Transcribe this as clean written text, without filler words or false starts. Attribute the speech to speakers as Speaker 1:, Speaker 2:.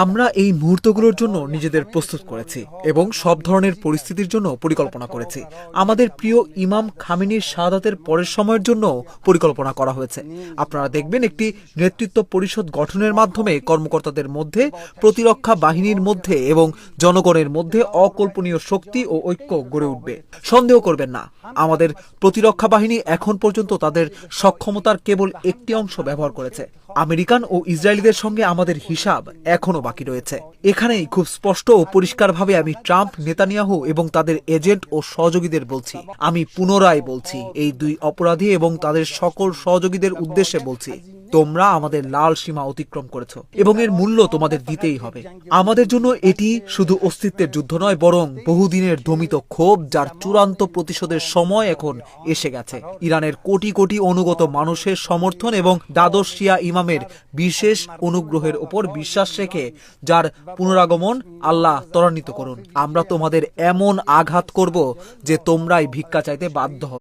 Speaker 1: আমরা এই মুহূর্তগুলোর জন্য নিজেদের প্রস্তুত করেছি এবং সব ধরনের পরিস্থিতির জন্য পরিকল্পনা করেছি। আমাদের প্রিয় ইমাম খামেনির শাহাদাতের পরের সময়ের জন্য পরিকল্পনা করা হয়েছে। আপনারা দেখবেন একটি নেতৃত্ব পরিষদ গঠনের মাধ্যমে কর্মকর্তাদের মধ্যে, প্রতিরক্ষা বাহিনীর মধ্যে এবং জনগণের মধ্যে অকল্পনীয় শক্তি ও ঐক্য গড়ে উঠবে। সন্দেহ করবেন না, আমাদের প্রতিরক্ষা বাহিনী এখন পর্যন্ত তাদের সক্ষমতার কেবল একটি অংশ ব্যবহার করেছে। আমেরিকান ও ইসরায়েলিদের সঙ্গে আমাদের হিসাব এখনো বাকি রয়েছে। এখানেই খুব স্পষ্ট ও পরিষ্কারভাবে আমি ট্রাম্প, নেতানিয়াহু এবং তাদের এজেন্ট ও সহযোগীদের বলছি, আমি পুনরায় বলছি, এই দুই অপরাধী এবং তাদের সকল সহযোগীদের উদ্দেশ্যে বলছি, তোমরা আমাদের লাল সীমা অতিক্রম করেছ এবং এর মূল্য তোমাদের দিতেই হবে। আমাদের জন্য এটি শুধু অস্তিত্বের যুদ্ধ নয়, বরং বহুদিনের দমিত ক্ষোভ, যার চূড়ান্ত প্রতিশোধের সময় এখন এসে গেছে। ইরানের কোটি কোটি অনুগত মানুষের সমর্থন এবং দ্বাদশ শিয়া ইমামের বিশেষ অনুগ্রহের উপর বিশ্বাস রেখে যার পুনরাগমন আল্লাহ ত্বরান্বিত করুন। আমরা তোমাদের এমন আঘাত করব যে তোমরাই ভিক্ষা চাইতে বাধ্য হবে।